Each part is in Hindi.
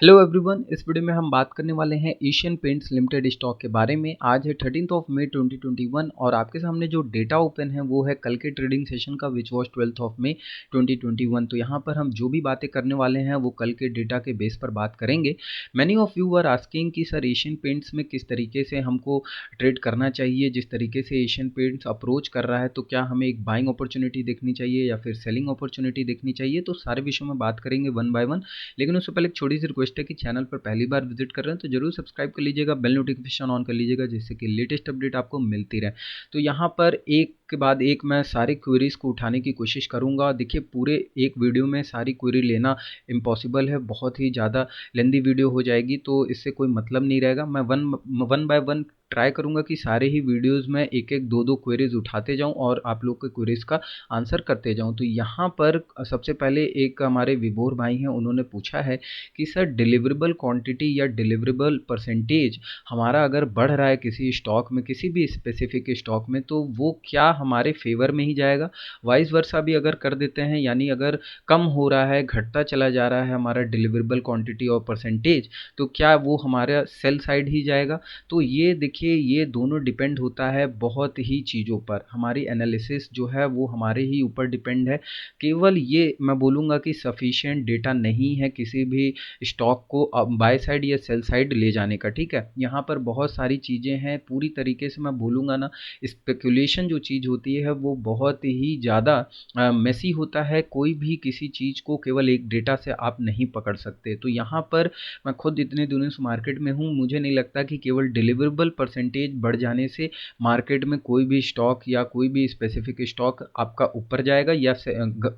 हेलो एवरीवन, इस वीडियो में हम बात करने वाले हैं एशियन पेंट्स लिमिटेड स्टॉक के बारे में। आज है 13 मई 2021 और आपके सामने जो डेटा ओपन है वो है कल के ट्रेडिंग सेशन का, विच वॉज 12 मई 2021। तो यहाँ पर हम जो भी बातें करने वाले हैं वो कल के डेटा के बेस पर बात करेंगे। Many of you are asking कि सर एशियन पेंट्स में किस तरीके से हमको ट्रेड करना चाहिए। जिस तरीके से एशियन पेंट्स अप्रोच कर रहा है तो क्या हमें एक बाइंग अपॉर्चुनिटी देखनी चाहिए या फिर सेलिंग अपॉर्चुनिटी देखनी चाहिए, तो सारे विषयों में बात करेंगे वन बाय वन। लेकिन उससे पहले एक छोटी सी रिक्वेस्ट है कि चैनल पर पहली बार विजिट कर रहे हैं तो जरूर सब्सक्राइब कर लीजिएगा, बेल नोटिफिकेशन ऑन कर लीजिएगा, जिससे कि लेटेस्ट अपडेट आपको मिलती रहे। तो यहाँ पर एक के बाद एक मैं सारी क्वेरीज को उठाने की कोशिश करूंगा। देखिए, पूरे एक वीडियो में सारी क्वेरी लेना इम्पॉसिबल है, बहुत ही ज़्यादा लेंदी वीडियो हो जाएगी, तो इससे कोई मतलब नहीं रहेगा। मैं वन बाय वन ट्राई करूंगा कि सारे ही वीडियोस में एक एक दो दो क्वेरीज उठाते जाऊं और आप लोग के क्वेरीज का आंसर करते जाऊं। तो यहाँ पर सबसे पहले एक हमारे विभोर भाई हैं, उन्होंने पूछा है कि सर डिलीवरेबल क्वांटिटी या डिलीवरेबल परसेंटेज हमारा अगर बढ़ रहा है किसी स्टॉक में, किसी भी स्पेसिफिक स्टॉक में, तो वो क्या हमारे फेवर में ही जाएगा। वाइस वर्सा भी अगर कर देते हैं, यानी अगर कम हो रहा है, घटता चला जा रहा है हमारा डिलीवरेबल क्वांटिटी और परसेंटेज, तो क्या वो हमारा सेल साइड ही जाएगा। तो ये देखिए, ये दोनों डिपेंड होता है बहुत ही चीज़ों पर। हमारी एनालिसिस जो है वो हमारे ही ऊपर डिपेंड है। केवल ये मैं बोलूँगा कि सफिशिएंट डेटा नहीं है किसी भी स्टॉक को बाय साइड या सेल साइड ले जाने का। ठीक है, यहाँ पर बहुत सारी चीज़ें हैं, पूरी तरीके से मैं बोलूँगा ना, स्पेकुलेशन जो चीज़ होती है वो बहुत ही ज़्यादा मेसी होता है। कोई भी किसी चीज़ को केवल एक डेटा से आप नहीं पकड़ सकते। तो यहाँ पर मैं खुद इतने दिनों से मार्केट में हूँ, मुझे नहीं लगता कि केवल डिलीवरेबल परसेंटेज बढ़ जाने से मार्केट में कोई भी स्टॉक या कोई भी स्पेसिफिक स्टॉक आपका ऊपर जाएगा या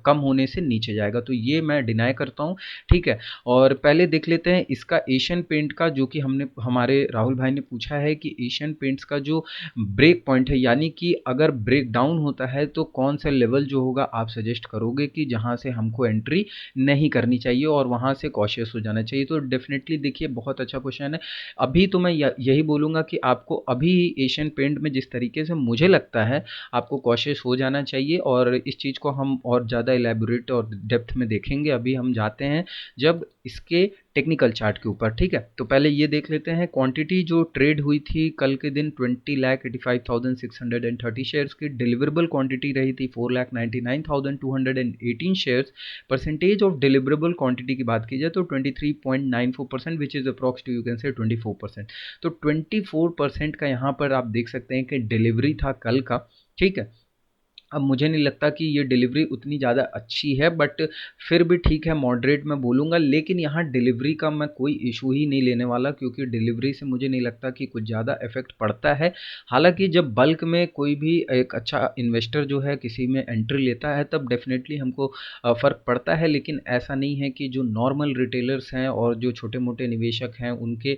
कम होने से नीचे जाएगा। तो ये मैं डिनाई करता हूँ। ठीक है, और पहले देख लेते हैं इसका एशियन पेंट का, जो कि हमने हमारे राहुल भाई ने पूछा है कि एशियन पेंट्स का जो ब्रेक पॉइंट है, यानी कि अगर ब्रेक डाउन होता है तो कौन सा लेवल जो होगा आप सजेस्ट करोगे कि जहाँ से हमको एंट्री नहीं करनी चाहिए और वहाँ से कॉशियस हो जाना चाहिए। तो डेफिनेटली देखिए, बहुत अच्छा क्वेश्चन है। अभी तो मैं यही बोलूँगा कि आपको अभी एशियन पेंट में जिस तरीके से मुझे लगता है आपको कॉशियस हो जाना चाहिए, और इस चीज़ को हम और ज़्यादा एलैबोरेट और डेप्थ में देखेंगे। अभी हम जाते हैं जब इसके टेक्निकल चार्ट के ऊपर। ठीक है, तो पहले ये देख लेते हैं क्वांटिटी जो ट्रेड हुई थी कल के दिन 20,85,630 शेयर्स की। डिलीवरेबल क्वांटिटी रही थी 4,99,218 shares. Percentage of deliverable quantity की बात की जाए तो 23.94%, which is approx to you can say 24%। तो 24% का यहाँ पर आप देख सकते हैं कि डिलीवरी था कल का। ठीक है, अब मुझे नहीं लगता कि ये डिलीवरी उतनी ज़्यादा अच्छी है, बट फिर भी ठीक है, मॉडरेट मैं बोलूँगा। लेकिन यहाँ डिलीवरी का मैं कोई इशू ही नहीं लेने वाला, क्योंकि डिलीवरी से मुझे नहीं लगता कि कुछ ज़्यादा इफेक्ट पड़ता है। हालांकि जब बल्क में कोई भी एक अच्छा इन्वेस्टर जो है किसी में एंट्री लेता है तब डेफिनेटली हमको फ़र्क पड़ता है। लेकिन ऐसा नहीं है कि जो नॉर्मल रिटेलर्स हैं और जो छोटे मोटे निवेशक हैं उनके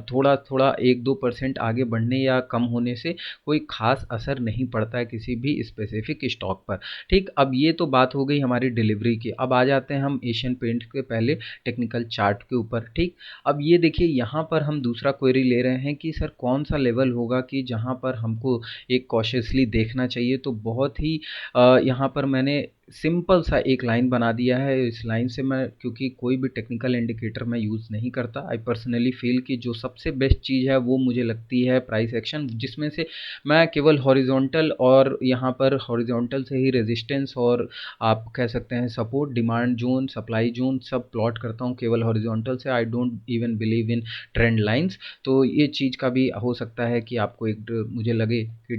थोड़ा थोड़ा 1-2% आगे बढ़ने या कम होने से कोई खास असर नहीं पड़ता है किसी भी स्पेसिफिक स्टॉक पर। ठीक, अब ये तो बात हो गई हमारी डिलीवरी की। अब आ जाते हैं हम एशियन पेंट के पहले टेक्निकल चार्ट के ऊपर। ठीक, अब ये देखिए, यहाँ पर हम दूसरा क्वेरी ले रहे हैं कि सर कौन सा लेवल होगा कि जहाँ पर हमको एक कॉशियसली देखना चाहिए। तो बहुत ही यहाँ पर मैंने सिंपल सा एक लाइन बना दिया है। इस लाइन से मैं, क्योंकि कोई भी टेक्निकल इंडिकेटर मैं यूज़ नहीं करता, आई पर्सनली फील कि जो सबसे बेस्ट चीज़ है वो मुझे लगती है प्राइस एक्शन, जिसमें से मैं केवल हॉरिजॉन्टल और यहाँ पर हॉरिजॉन्टल से ही रेजिस्टेंस और आप कह सकते हैं support, demand zone, supply zone सब प्लॉट करता हूँ केवल हॉरिजॉन्टल से। I don't even believe in trend lines. तो ये चीज़ का भी हो सकता है कि आपको एक मुझे लगे कि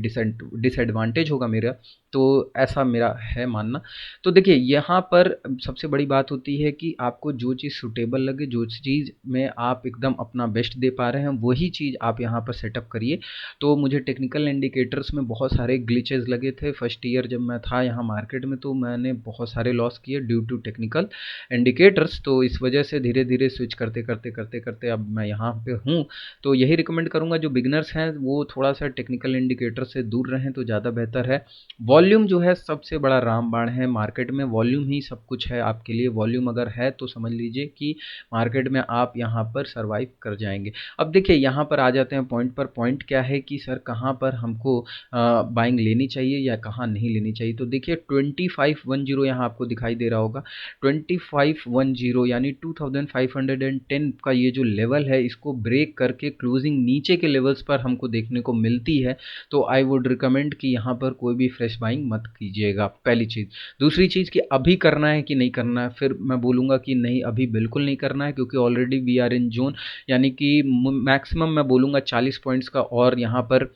डिसएडवांटेज होगा मेरा, तो ऐसा मेरा है मानना। तो देखिए, यहाँ पर सबसे बड़ी बात होती है कि आपको जो चीज़ सूटेबल लगे, जो चीज़ में आप एकदम अपना बेस्ट दे पा रहे हैं, वही चीज़ आप यहाँ पर सेटअप करिए। तो मुझे टेक्निकल इंडिकेटर्स में बहुत सारे ग्लिचेस लगे थे फर्स्ट ईयर जब मैं था यहाँ मार्केट में, तो मैंने बहुत सारे लॉस किए ड्यू टू टेक्निकल इंडिकेटर्स। तो इस वजह से धीरे धीरे स्विच करते करते करते करते अब मैं यहाँ पे हूँ। तो यही रिकमेंड करूँगा जो बिगनर्स हैं वो थोड़ा सा टेक्निकल इंडिकेटर से दूर रहें तो ज़्यादा बेहतर है। वॉल्यूम जो है सबसे बड़ा रामबाण है मार्केट में, वॉल्यूम ही सब कुछ है आपके लिए। वॉल्यूम अगर है तो समझ लीजिए कि मार्केट में आप यहाँ पर सर्वाइव कर जाएंगे। अब देखिए यहाँ पर आ जाते हैं पॉइंट पर। पॉइंट क्या है कि सर कहाँ पर हमको बाइंग लेनी चाहिए या कहाँ नहीं लेनी चाहिए। तो देखिए 2510 यहाँ आपको दिखाई दे रहा होगा। 2510 यानी 2510 का ये जो लेवल है, इसको ब्रेक करके क्लोजिंग नीचे के लेवल्स पर हमको देखने को मिलती है, तो आई वुड रिकमेंड कि यहाँ पर कोई भी फ्रेश बाइंग मत कीजिएगा, पहली चीज़। दूसरी चीज़ कि अभी करना है कि नहीं करना है, फिर मैं बोलूँगा कि नहीं, अभी बिल्कुल नहीं करना है, क्योंकि already we are in zone, यानी कि मैक्सिमम मैं बोलूँगा 40 पॉइंट्स का और यहाँ पर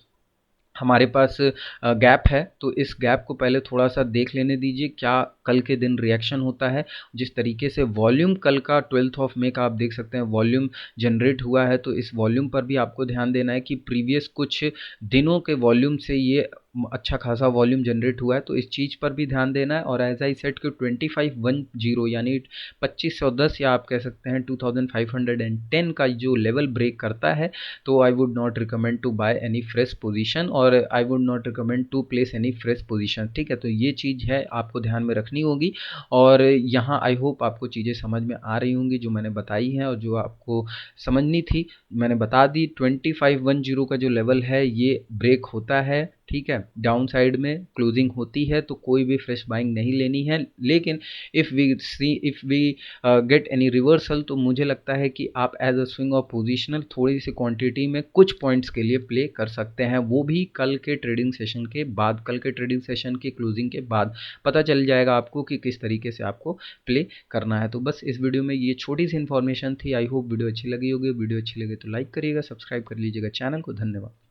हमारे पास गैप है। तो इस गैप को पहले थोड़ा सा देख लेने दीजिए, क्या कल के दिन रिएक्शन होता है। जिस तरीके से वॉल्यूम कल का 12 ऑफ मई का आप देख सकते हैं वॉल्यूम जनरेट हुआ है, तो इस वॉल्यूम पर भी आपको ध्यान देना है कि प्रीवियस कुछ दिनों के वॉल्यूम से ये अच्छा खासा वॉल्यूम जनरेट हुआ है, तो इस चीज़ पर भी ध्यान देना है। और एज आई सेट कि 2510 यानी 2510 या आप कह सकते हैं 2510 का जो लेवल ब्रेक करता है, तो I would not recommend to buy any fresh position और I would not recommend to place any fresh position. ठीक है, तो ये चीज़ है आपको ध्यान में रखनी होगी। और यहाँ आई होप आपको चीज़ें समझ में आ रही होंगी जो मैंने बताई हैं, और जो आपको समझनी थी मैंने बता दी। 2510 का जो लेवल है ये ब्रेक होता है, ठीक है, डाउन साइड में क्लोजिंग होती है, तो कोई भी फ्रेश बाइंग नहीं लेनी है। लेकिन if we get any reversal, तो मुझे लगता है कि आप as a swing of positional थोड़ी सी क्वांटिटी में कुछ पॉइंट्स के लिए प्ले कर सकते हैं, वो भी कल के ट्रेडिंग सेशन के बाद, कल के ट्रेडिंग सेशन की क्लोजिंग के बाद पता चल जाएगा आपको कि किस तरीके से आपको प्ले करना है। तो बस इस वीडियो में ये छोटी सी इन्फॉर्मेशन थी। आई होप वीडियो अच्छी लगी होगी। वीडियो अच्छी लगे तो लाइक करिएगा, सब्सक्राइब कर लीजिएगा चैनल को। धन्यवाद।